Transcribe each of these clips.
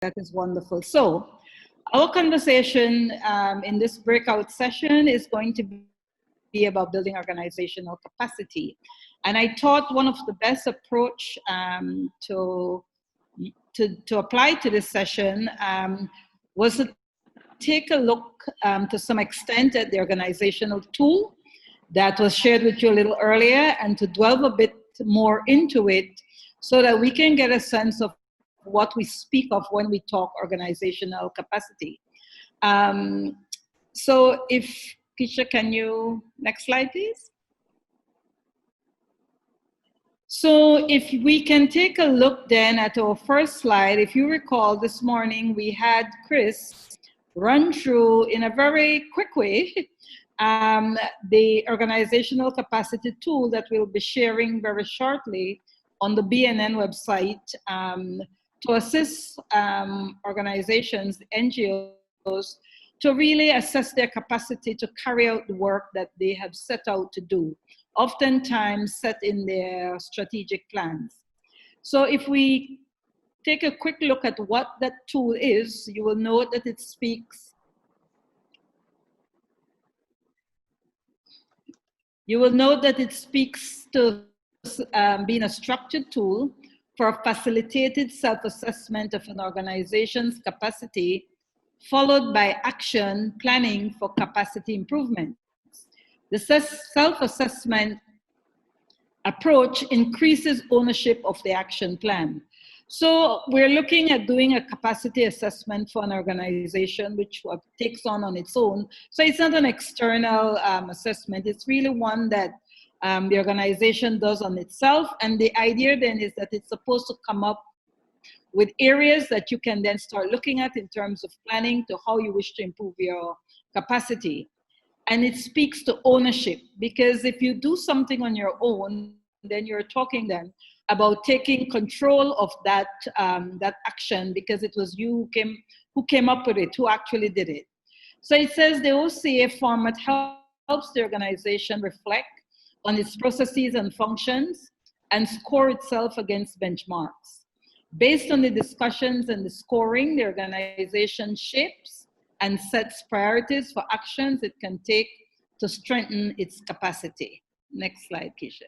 That is wonderful. So our conversation in this breakout session is going to be about building organizational capacity. And I thought one of the best approach to apply to this session was to take a look to some extent at the organizational tool that was shared with you a little earlier, and to delve a bit more into it so that we can get a sense of what we speak of when we talk organizational capacity. So if, Keisha, can you, next slide, please? So if we can take a look then at our first slide, if you recall this morning, we had Chris run through in a very quick way the organizational capacity tool that we'll be sharing very shortly on the BNN website to assist organizations, NGOs, to really assess their capacity to carry out the work that they have set out to do, oftentimes set in their strategic plans. So if we take a quick look at what that tool is, you will note that it speaks to being a structured tool for a facilitated self-assessment of an organization's capacity, followed by action planning for capacity improvement. The self-assessment approach increases ownership of the action plan. So we're looking at doing a capacity assessment for an organization, which takes on its own. So it's not an external assessment. It's really one that the organization does on itself. And the idea then is that it's supposed to come up with areas that you can then start looking at in terms of planning to how you wish to improve your capacity. And it speaks to ownership, because if you do something on your own, then you're talking then about taking control of that action, because it was you who came up with it, who actually did it. So it says the OCA format helps the organization reflect on its processes and functions and score itself against benchmarks. Based on the discussions and the scoring, the organization shapes and sets priorities for actions it can take to strengthen its capacity. Next slide, Keisha.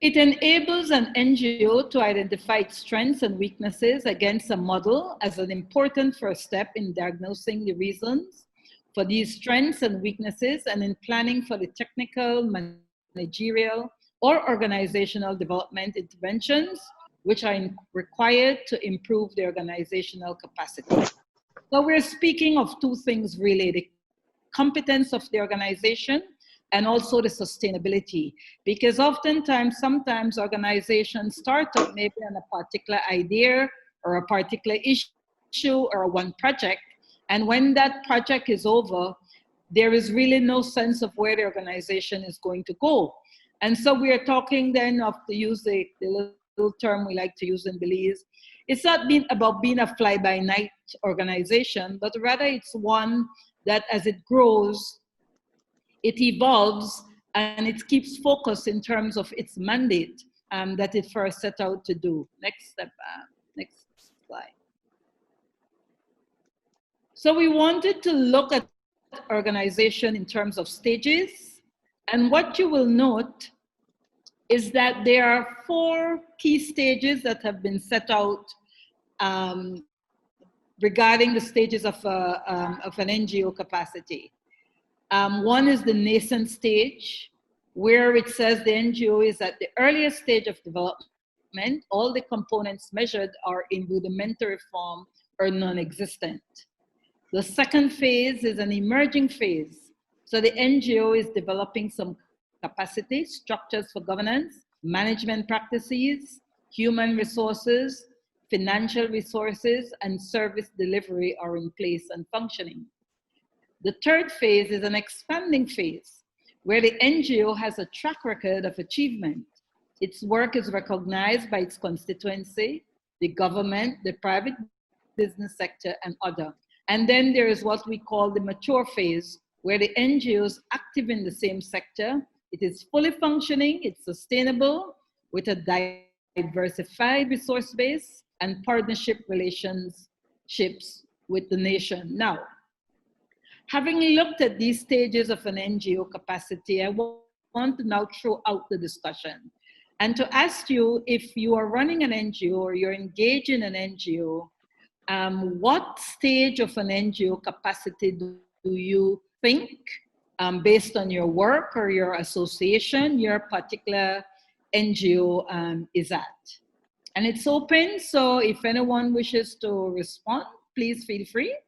It enables an NGO to identify its strengths and weaknesses against a model as an important first step in diagnosing the reasons for these strengths and weaknesses, and in planning for the technical, managerial, or organizational development interventions which are required to improve the organizational capacity. So we're speaking of two things really: the competence of the organization and also the sustainability. Because sometimes organizations start up maybe on a particular idea or a particular issue or one project, and when that project is over, there is really no sense of where the organization is going to go. And so we are talking then of, to use the little term we like to use in Belize, it's not about being a fly-by-night organization, but rather it's one that as it grows, it evolves and it keeps focus in terms of its mandate that it first set out to do. Next step, next slide. So we wanted to look at organization in terms of stages. And what you will note is that there are 4 key stages that have been set out regarding the stages of an NGO capacity. One is the nascent stage, where it says the NGO is at the earliest stage of development. All the components measured are in rudimentary form or non-existent. The second phase is an emerging phase. So the NGO is developing some capacity, structures for governance, management practices, human resources, financial resources, and service delivery are in place and functioning. The third phase is an expanding phase, where the NGO has a track record of achievement. Its work is recognized by its constituency, the government, the private business sector, and other. And then there is what we call the mature phase, where the NGO is active in the same sector. It is fully functioning, it's sustainable, with a diversified resource base, and partnership relationships with the nation. Now, having looked at these stages of an NGO capacity, I want to now throw out the discussion and to ask you, if you are running an NGO or you're engaged in an NGO, what stage of an NGO capacity do you think, based on your work or your association, your particular NGO is at? And it's open, so if anyone wishes to respond, please feel free.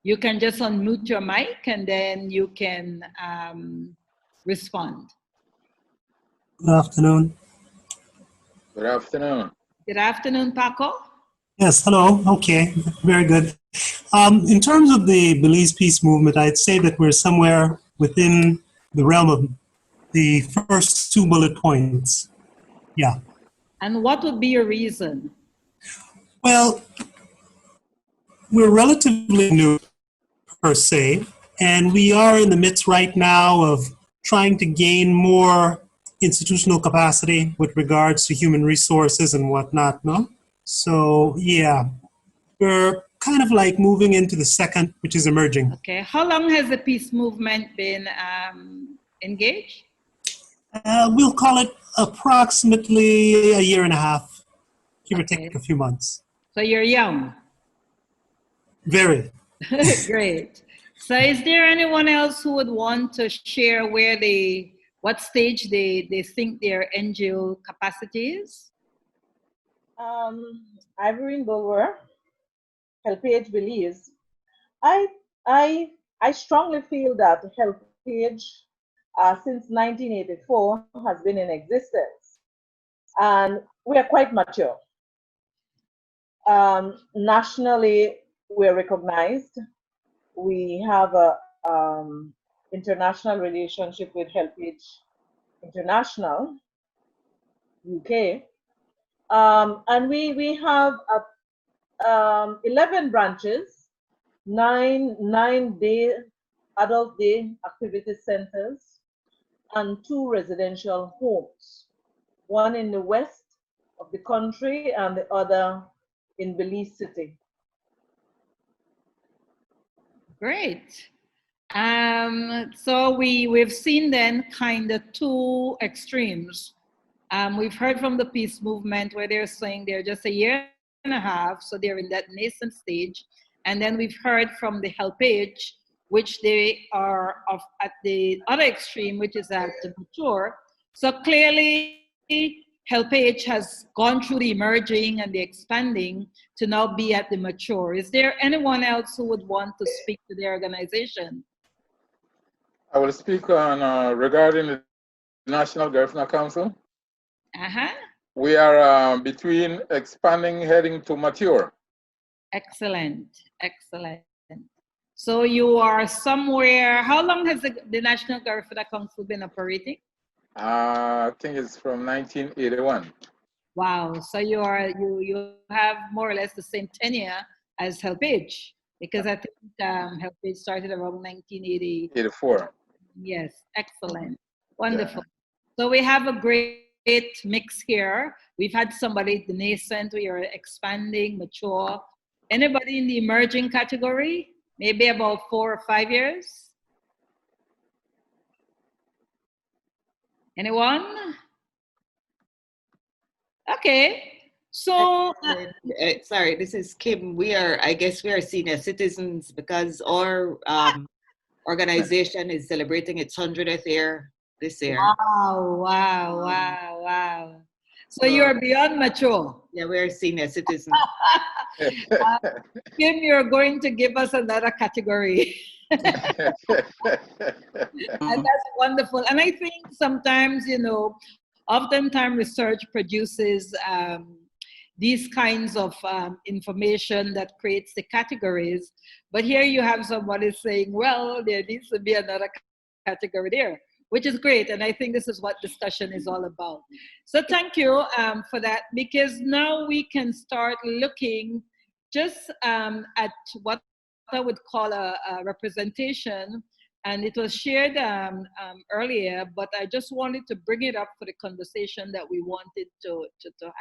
You can just unmute your mic and then you can respond. Good afternoon. Good afternoon. Good afternoon, Paco. Yes, hello. Okay, very good. In terms of the Belize Peace Movement, I'd say that we're somewhere within the realm of the first 2 bullet points. Yeah. And what would be your reason? Well, we're relatively new per se, and we are in the midst right now of trying to gain more institutional capacity with regards to human resources and whatnot, no? So, yeah, we're kind of like moving into the second, which is emerging. Okay, how long has the peace movement been engaged? We'll call it approximately a year and a half, give or take a few months. So you're young. Very. Great. So is there anyone else who would want to share what stage they think their NGO capacity is? Irene Bulwer, HelpAge Belize. I strongly feel that HelpAge since 1984 has been in existence, and we are quite mature. Nationally, we're recognized. We have a international relationship with HelpAge International, UK. And we have 11 branches, nine adult day activity centers, and 2 residential homes, one in the west of the country and the other in Belize City. Great. So we've seen then kind of 2 extremes. We've heard from the peace movement where they're saying they're just a year and a half, so they're in that nascent stage. And then we've heard from the HelpAge, which they are at the other extreme, which is at the mature. So clearly, HelpAge has gone through the emerging and the expanding to now be at the mature. Is there anyone else who would want to speak to the organization? I will speak on regarding the National Garifuna Council. We are between expanding, heading to mature. Excellent, excellent. So you are somewhere, how long has the National Garifuna Council been operating? I think it's from 1981. Wow, so you have more or less the same tenure as HelpAge, because I think HelpAge started around 1984. Yes, excellent, wonderful. Yeah. So we have a great mix here. We've had somebody the nascent, we are expanding, mature. Anybody in the emerging category? Maybe about 4 or 5 years? Anyone? Okay. So, sorry, this is Kim. I guess we are senior citizens because our organization is celebrating its 100th year this year. Wow. So you're beyond mature. Yeah, we're senior citizens. Kim, you're going to give us another category. And that's wonderful. And I think sometimes, oftentimes research produces these kinds of information that creates the categories. But here you have somebody saying, well, there needs to be another category there, which is great. And I think this is what discussion is all about. So thank you for that, because now we can start looking just at what I would call a representation. And it was shared earlier, but I just wanted to bring it up for the conversation that we wanted to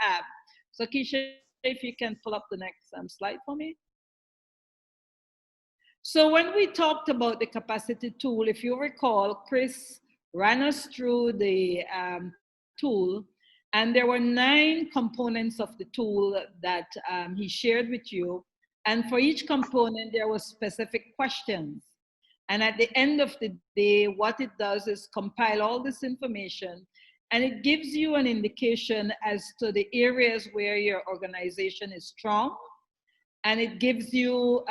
have. So Keisha, if you can pull up the next slide for me. So when we talked about the capacity tool, if you recall, Chris ran us through the tool, and there were 9 components of the tool that he shared with you. And for each component, there were specific questions. And at the end of the day, what it does is compile all this information, and it gives you an indication as to the areas where your organization is strong, and it gives you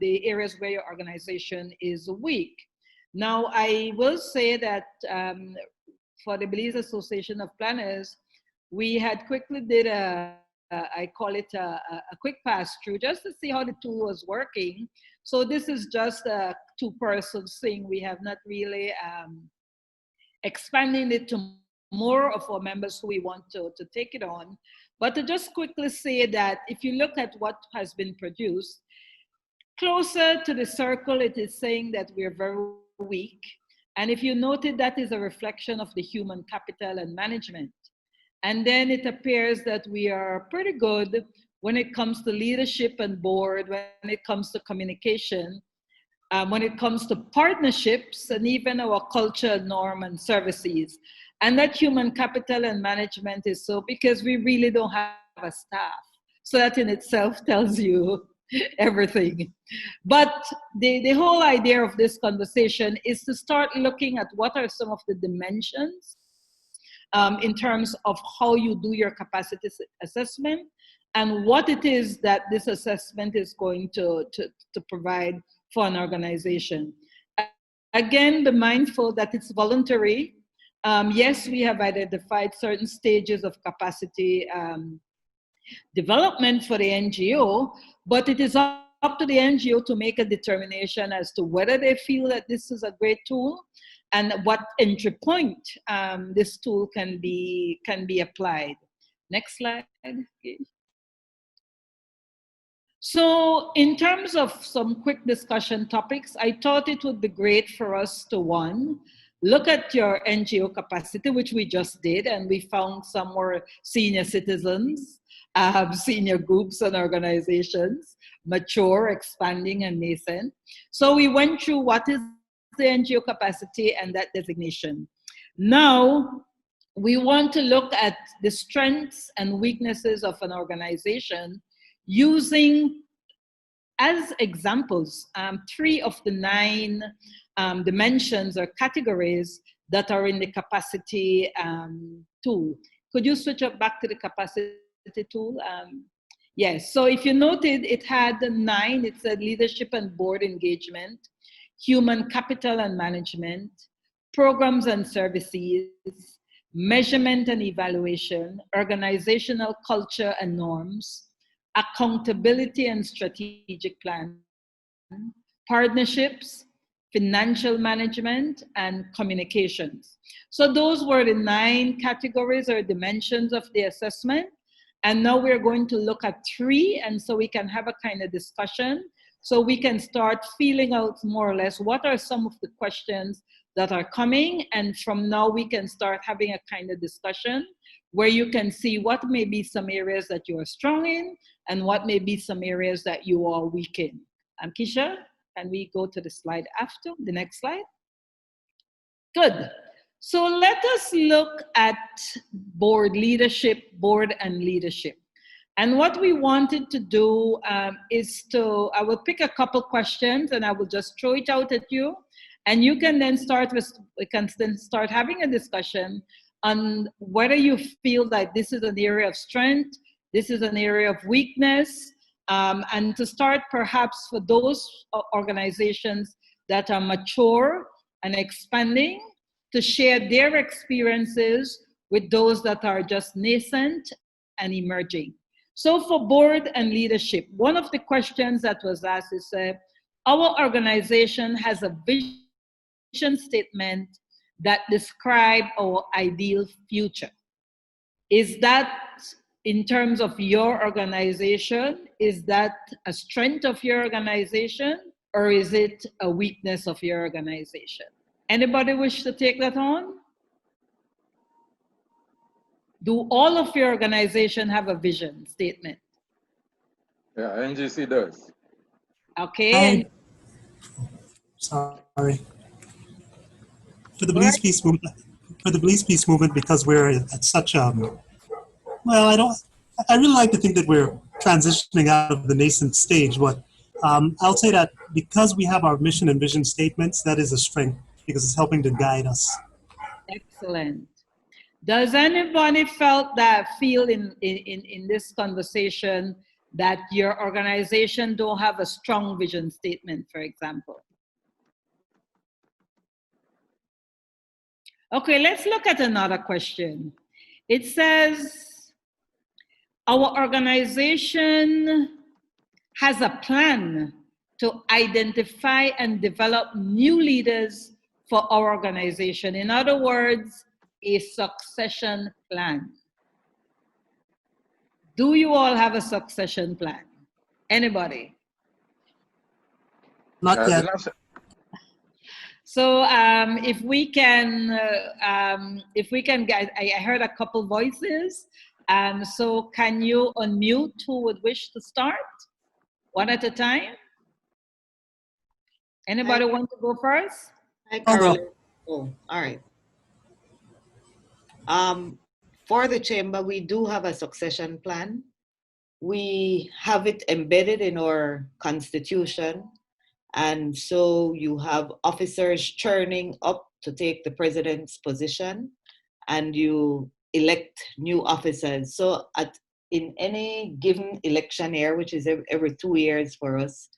the areas where your organization is weak. Now, I will say that for the Belize Association of Planners, we had quickly did I call it a quick pass through just to see how the tool was working. So this is just a 2-person thing. We have not really expanded it to more of our members who we want to take it on. But to just quickly say that if you look at what has been produced, closer to the circle, it is saying that we're very weak. And if you noted, that is a reflection of the human capital and management. And then it appears that we are pretty good when it comes to leadership and board, when it comes to communication, when it comes to partnerships, and even our culture, norm, and services. And that human capital and management is so because we really don't have a staff. So that in itself tells you everything. But the whole idea of this conversation is to start looking at what are some of the dimensions in terms of how you do your capacity assessment and what it is that this assessment is going to provide for an organization. Again, be mindful that it's voluntary. Yes, we have identified certain stages of capacity development for the NGO, but it is up to the NGO to make a determination as to whether they feel that this is a great tool and what entry point this tool can be applied. Next slide. Okay. So in terms of some quick discussion topics, I thought it would be great for us to, one, look at your NGO capacity, which we just did, and we found some more senior citizens, senior groups and organizations, mature, expanding, and nascent. So we went through what is the NGO capacity and that designation. Now, we want to look at the strengths and weaknesses of an organization using as examples 3 of the 9 dimensions or categories that are in the capacity tool. Could you switch up back to the capacity tool? Yes, so if you noted, it had 9. It said leadership and board engagement, human capital and management, programs and services, measurement and evaluation, organizational culture and norms, accountability and strategic plan, partnerships, financial management, and communications. So those were the 9 categories or dimensions of the assessment. And now we're going to look at 3, and so we can have a kind of discussion. So we can start feeling out more or less what are some of the questions that are coming. And from now we can start having a kind of discussion where you can see what may be some areas that you are strong in and what may be some areas that you are weak in. Keisha, can we go to the slide after, the next slide? Good. So let us look at board and leadership. And what we wanted to do is I will pick a couple questions and I will just throw it out at you. And you can then start having a discussion on whether you feel that this is an area of strength, this is an area of weakness, and to start perhaps for those organizations that are mature and expanding, to share their experiences with those that are just nascent and emerging. So for board and leadership, one of the questions that was asked is, our organization has a vision statement that describe our ideal future. Is that, in terms of your organization, is that a strength of your organization or is it a weakness of your organization? Anybody wish to take that on? Do all of your organization have a vision statement? Yeah, NGC does. Okay. Sorry. For the Belize Peace Movement, because we're at such well, I really like to think that we're transitioning out of the nascent stage, but I'll say that because we have our mission and vision statements, that is a strength because it's helping to guide us. Excellent. Does anybody feel in this conversation that your organization don't have a strong vision statement, for example? Okay, let's look at another question. It says, our organization has a plan to identify and develop new leaders for our organization. In other words, a succession plan. Do you all have a succession plan? Anybody? Not yet. So if we can get, I heard a couple voices. So can you unmute who would wish to start? One at a time? Anybody want to go first? Hi, Carol. Oh, all right. For the chamber, we do have a succession plan. We have it embedded in our constitution. And so you have officers churning up to take the president's position, and you elect new officers. So in any given election year, which is every 2 years for us,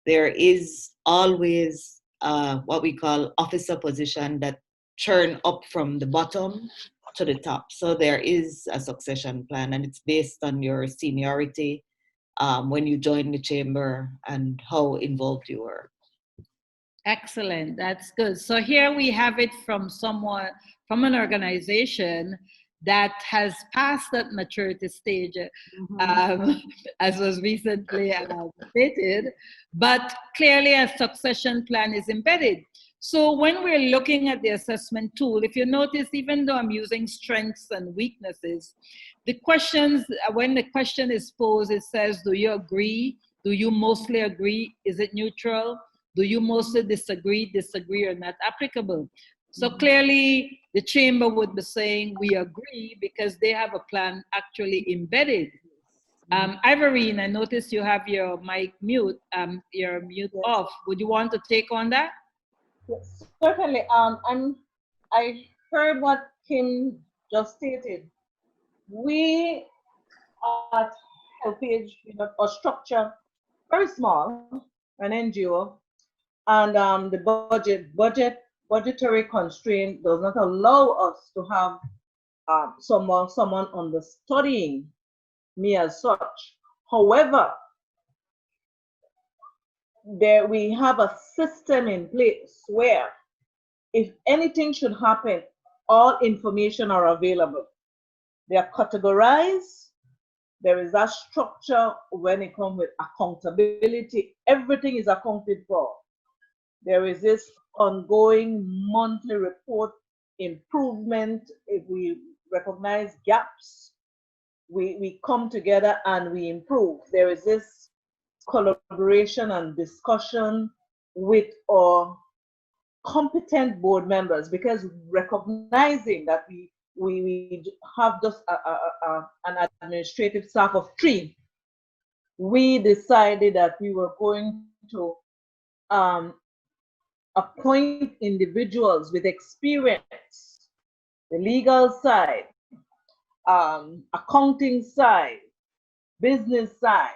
there is always what we call officer position that churn up from the bottom to the top. So there is a succession plan, and it's based on your seniority when you join the chamber and how involved you were. Excellent, that's good. So here we have it from someone, from an organization that has passed that maturity stage, as was recently stated, but clearly a succession plan is embedded. So when we're looking at the assessment tool, if you notice, even though I'm using strengths and weaknesses, the questions, when the question is posed, it says, do you agree? Do you mostly agree? Is it neutral? Do you mostly disagree, or not applicable? So clearly the chamber would be saying we agree because they have a plan actually embedded. Ivorine, I noticed you have your mic mute, your mute off. Would you want to take on that? Yes, certainly. I heard what Kim just stated. We at Helpage, our structure, very small, an NGO, and the budgetary constraint does not allow us to have someone understudying me as such. However, we have a system in place where if anything should happen, all information are available. They are categorized. There is that structure when it comes with accountability. Everything is accounted for. There is this ongoing monthly report improvement. If we recognize gaps, we come together and we improve. There is this collaboration and discussion with our competent board members, because recognizing that we have just an administrative staff of 3, we decided that we were going to appoint individuals with experience, the legal side, accounting side, business side.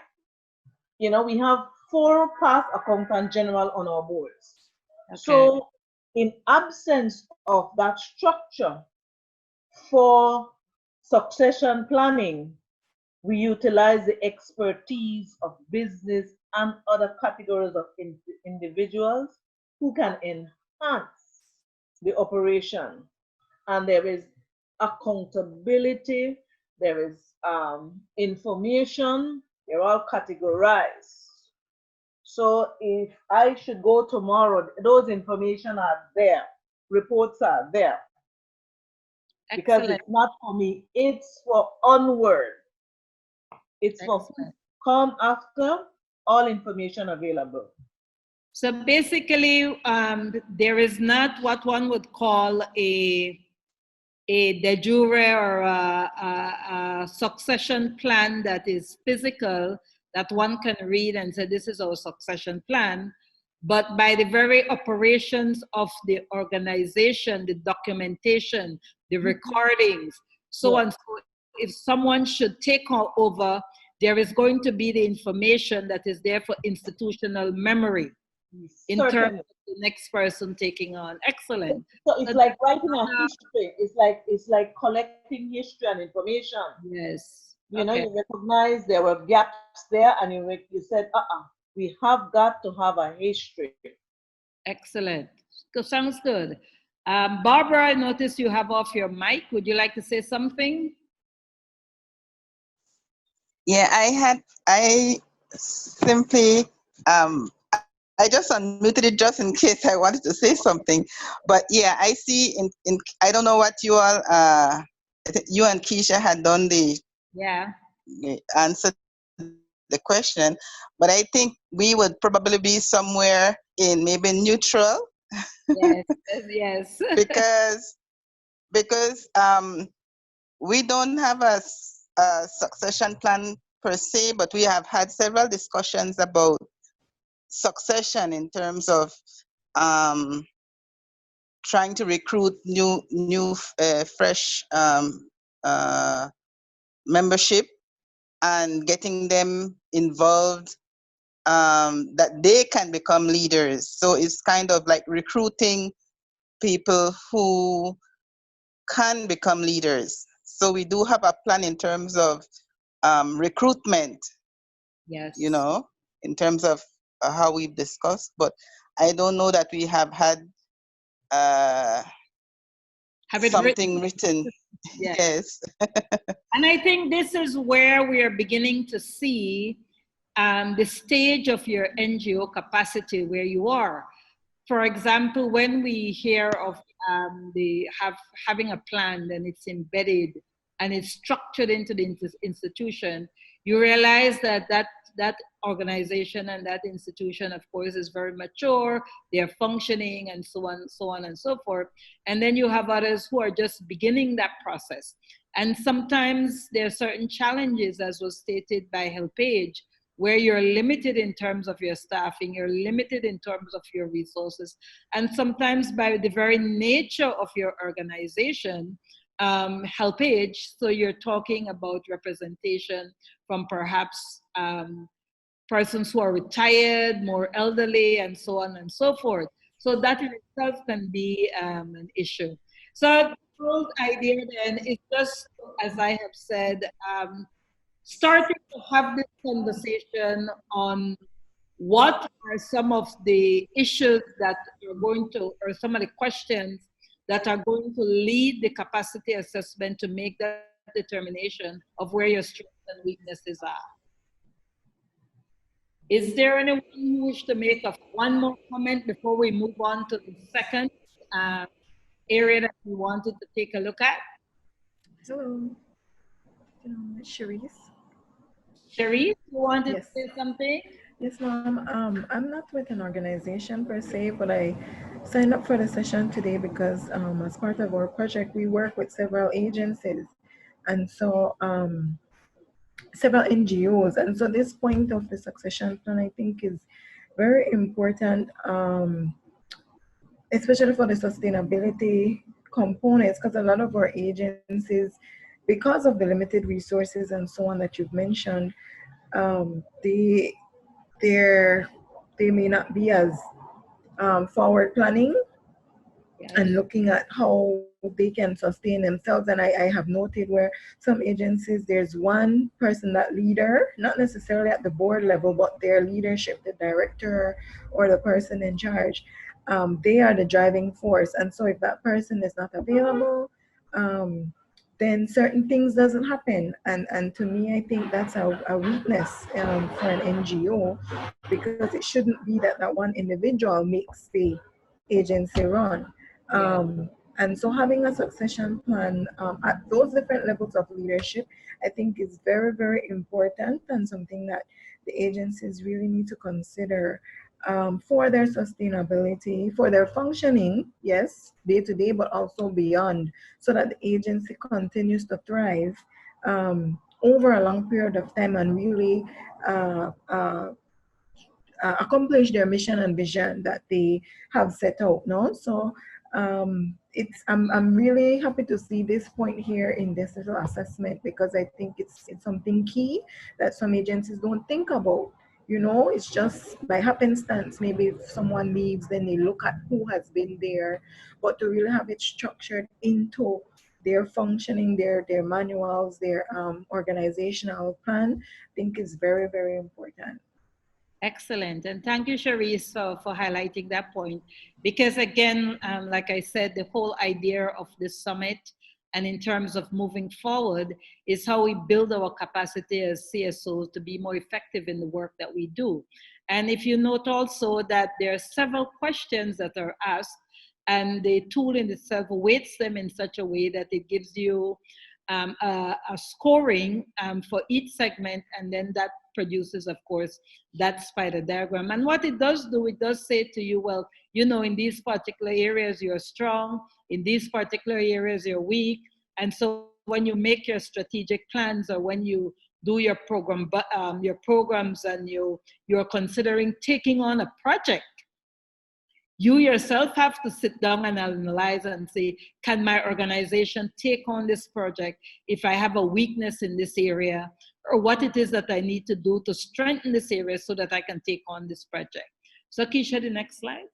We have 4 past accountant general on our boards. Okay. So in absence of that structure for succession planning, we utilize the expertise of business and other categories of individuals who can enhance the operation. And there is accountability, there is information, they're all categorized. So if I should go tomorrow, those information are there, reports are there. because Excellent. it's not for me, it's for onward. It's for Excellent. come after, all information available. So basically, there is not what one would call a de jure or a succession plan that is physical that one can read and say, this is our succession plan. But by the very operations of the organization, the documentation, the recordings, so on. So if someone should take over, there is going to be the information that is there for institutional memory in terms of the next person taking on. Excellent. So it's like writing a history. It's like collecting history and information. Yes. You know, you recognize there were gaps there, and you said, we have got to have a history. Excellent. Sounds good. Barbara, I noticed you have off your mic. Would you like to say something? Yeah, I simply, I just unmuted it just in case I wanted to say something. But yeah, I see I don't know what you all, you and Keisha had done the answer the question, but I think we would probably be somewhere in maybe neutral. Yes, yes. because we don't have a succession plan per se, but we have had several discussions about succession in terms of trying to recruit new fresh membership and getting them involved, that they can become leaders. So it's kind of like recruiting people who can become leaders. So we do have a plan in terms of recruitment. Yes. You know, in terms of how we've discussed, but I don't know that we have had something written. Yes. And I think this is where we are beginning to see the stage of your NGO capacity where you are. For example, when we hear of having a plan and it's embedded and it's structured into the institution, you realize that organization and that institution, of course, is very mature, they're functioning, and so on and so forth. And then you have others who are just beginning that process. And sometimes there are certain challenges, as was stated by HelpAge, where you're limited in terms of your staffing, you're limited in terms of your resources, and sometimes by the very nature of your organization, HelpAge, so you're talking about representation from perhaps persons who are retired, more elderly, and so on and so forth. So that in itself can be an issue. So the whole idea then is just, as I have said, starting to have this conversation on what are some of the issues that are going to, or some of the questions that are going to lead the capacity assessment to make that determination of where your strengths and weaknesses are. Is there anyone who wishes to make one more comment before we move on to the second area that we wanted to take a look at? Hello, Cherise. Cherise, you wanted to say something? Yes, ma'am. I'm not with an organization per se, but I signed up for the session today because as part of our project, we work with several agencies and so several NGOs. And so this point of the succession plan, I think, is very important, especially for the sustainability components, because a lot of our agencies, because of the limited resources and so on that you've mentioned, they may not be as forward planning and looking at how they can sustain themselves. And I have noted where some agencies, there's one person, that leader, not necessarily at the board level, but their leadership, the director or the person in charge, they are the driving force. And so if that person is not available, then certain things doesn't happen. And to me, I think that's a weakness for an NGO, because it shouldn't be that one individual makes the agency run. And so having a succession plan at those different levels of leadership, I think is very, very important and something that the agencies really need to consider for their sustainability, for their functioning, yes, day to day, but also beyond, so that the agency continues to thrive over a long period of time and really accomplish their mission and vision that they have set out. No, so I'm really happy to see this point here in this little assessment, because I think it's something key that some agencies don't think about. You know, it's just by happenstance. Maybe if someone leaves, then they look at who has been there, but to really have it structured into their functioning, their manuals, their organizational plan, I think is very, very important. Excellent. And thank you, Sharice, for highlighting that point. Because again, like I said, the whole idea of this summit and in terms of moving forward is how we build our capacity as CSOs to be more effective in the work that we do. And if you note also that there are several questions that are asked, and the tool in itself weights them in such a way that it gives you a scoring for each segment, and then that produces, of course, that spider diagram. And what it does do, it does say to you, well, you know, in these particular areas you're strong, in these particular areas you're weak. And so when you make your strategic plans, or when you do your programs, and you're considering taking on a project, you yourself have to sit down and analyze and say, can my organization take on this project if I have a weakness in this area, or what it is that I need to do to strengthen this area so that I can take on this project. So Keisha, the next slide.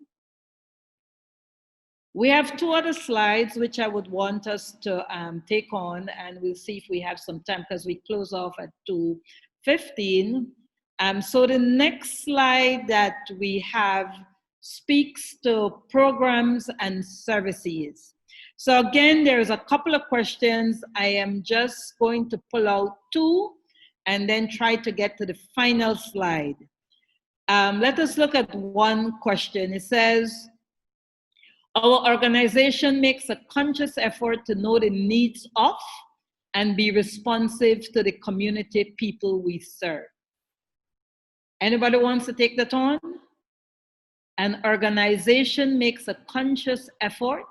We have two other slides which I would want us to take on, and we'll see if we have some time because we close off at 2:15. So the next slide that we have speaks to programs and services. So again, there's a couple of questions. I am just going to pull out two and then try to get to the final slide. Let us look at one question. It says, our organization makes a conscious effort to know the needs of and be responsive to the community people we serve. Anybody wants to take that on? An organization makes a conscious effort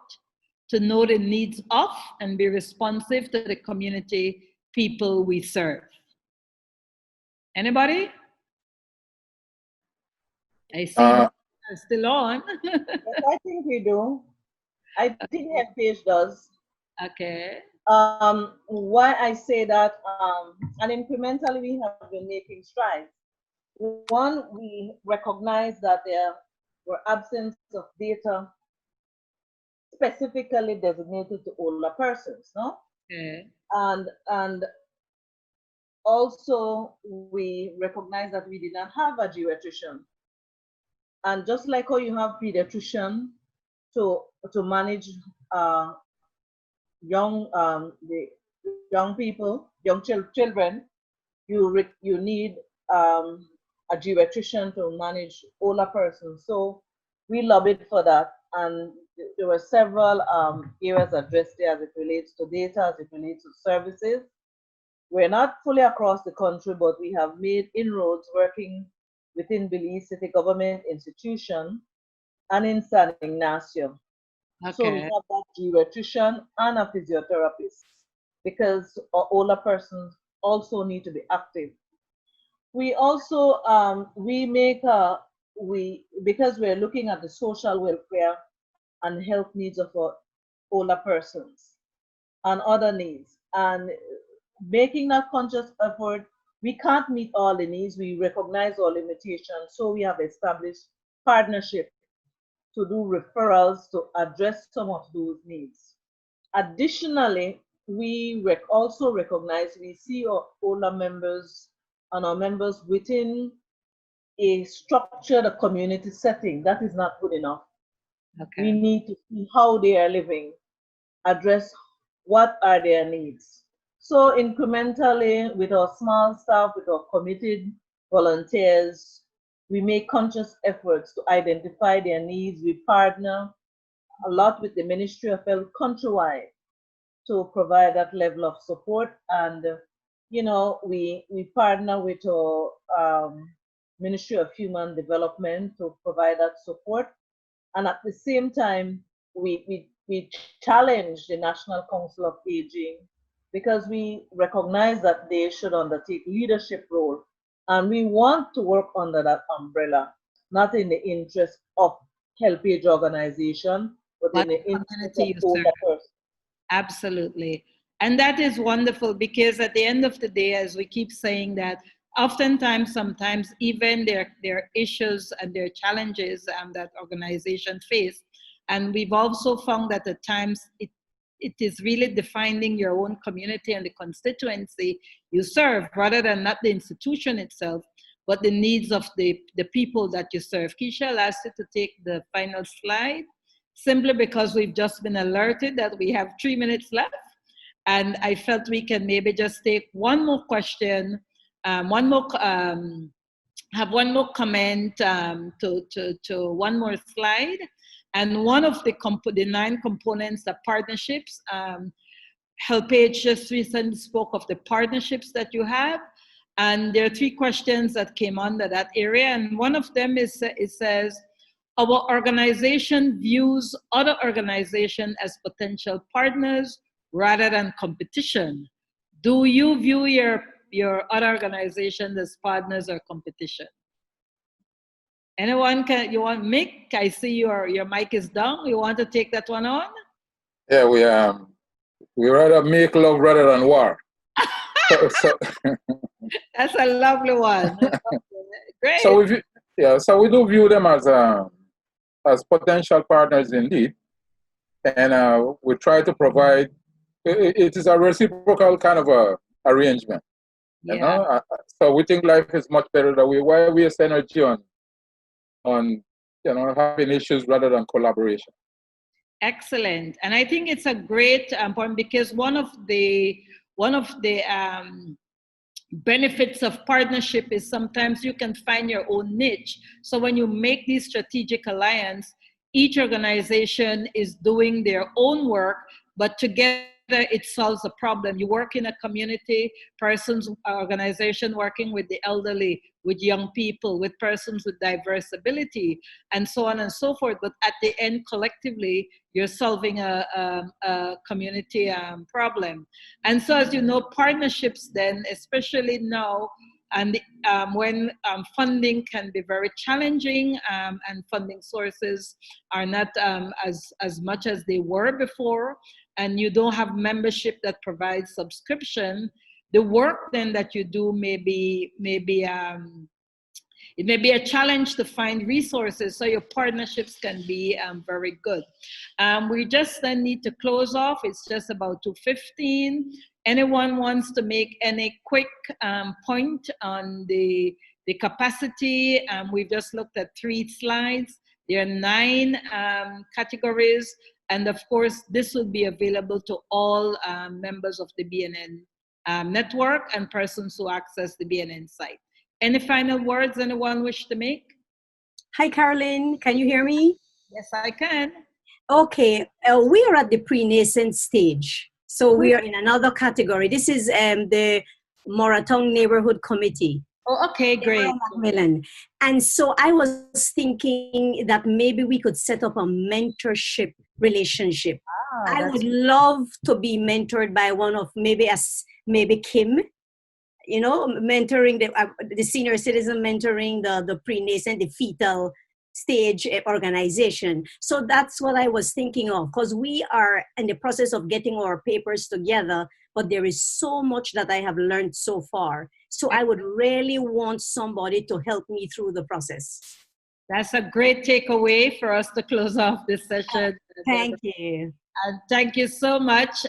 to know the needs of and be responsive to the community people we serve. Anybody? I see that still on. Yes, I think we do. I think that page does. Okay. Why I say that, and incrementally we have been making strides. One, we recognize that there were absence of data specifically designated to older persons, no? Okay. And also we recognize that we did not have a geriatrician. And just like how you have pediatrician to manage the young people, young children, you need a geriatrician to manage older persons. So we lobbied for that, and there were several areas addressed there as it relates to data, as it relates to services. We're not fully across the country, but we have made inroads working within Belize City government institution and in San Ignacio. Okay. So we have that geriatrician and a physiotherapist, because older persons also need to be active. We also, because we're looking at the social welfare and health needs of our older persons and other needs, and making that conscious effort, we can't meet all the needs, we recognize our limitations, so we have established partnership to do referrals to address some of those needs. Additionally, we also recognize, we see our older members and our members within a structured community setting. That is not good enough. Okay. We need to see how they are living, address what are their needs. So incrementally, with our small staff, with our committed volunteers, we make conscious efforts to identify their needs. We partner a lot with the Ministry of Health countrywide to provide that level of support. And, we partner with our Ministry of Human Development to provide that support. And at the same time, we challenge the National Council of Aging because we recognize that they should undertake leadership role. And we want to work under that umbrella, not in the interest of help age organization, but in the interest of older person. Absolutely. And that is wonderful because at the end of the day, as we keep saying that, oftentimes, sometimes even their issues and their challenges that organizations face. And we've also found that at times it is really defining your own community and the constituency you serve rather than not the institution itself, but the needs of the people that you serve. Keisha, I'll ask you to take the final slide, simply because we've just been alerted that we have 3 minutes left. And I felt we can maybe just take one more question, have one more comment to one more slide. And one of the 9 components, the partnerships, HelpAge just recently spoke of the partnerships that you have. And there are 3 questions that came under that area. And one of them is, it says, our organization views other organizations as potential partners rather than competition. Do you view your other organizations as partners or competition? Anyone you want, Mick? I see your mic is down. You want to take that one on? Yeah, we rather make love rather than war. That's a lovely one. Great. So we do view them as potential partners indeed, and we try to provide. It is a reciprocal kind of a arrangement. Yeah. You know? So we think life is much better that way. Why waste energy on having issues rather than collaboration? Excellent. And I think it's a great point because one of the benefits of partnership is sometimes you can find your own niche. So when you make these strategic alliance, each organization is doing their own work, but together it solves a problem. You work in a community, organization working with the elderly, with young people, with persons with diverse ability, and so on and so forth. But at the end, collectively, you're solving a community problem. And so, as you know, partnerships then, especially now, and when funding can be very challenging and funding sources are not as much as they were before, and you don't have membership that provides subscription, the work then that you do it may be a challenge to find resources, so your partnerships can be very good. We just then need to close off. It's just about 2:15. Anyone wants to make any quick point on the capacity? We've just looked at 3 slides. There are 9 categories. And of course, this will be available to all members of the BNN network and persons who access the BNN site. Any final words anyone wish to make? Hi, Caroline. Can you hear me? Yes, I can. Okay. We are at the pre-nascent stage. So we are in another category. This is the Moratongue Neighborhood Committee. Oh, okay, great. Macmillan. And so I was thinking that maybe we could set up a mentorship relationship. I would love to be mentored by one of maybe Kim, mentoring the senior citizen, mentoring the pre-nascent, the fetal stage organization. So that's what I was thinking of, because we are in the process of getting our papers together, but there is so much that I have learned so far. So I would really want somebody to help me through the process. That's a great takeaway for us to close off this session. Thank you. And thank you so much.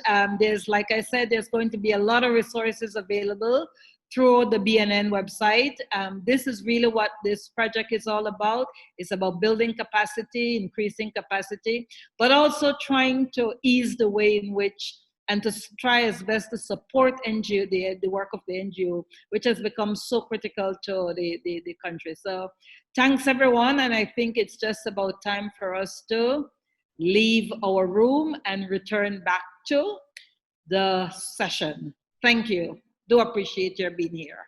Like I said, there's going to be a lot of resources available through the BNN website. This is really what this project is all about. It's about building capacity, increasing capacity, but also trying to ease the way in which and to try as best to support NGO, the work of the NGO, which has become so critical to the country. So thanks everyone, and I think it's just about time for us to leave our room and return back to the session. Thank you. Do appreciate your being here.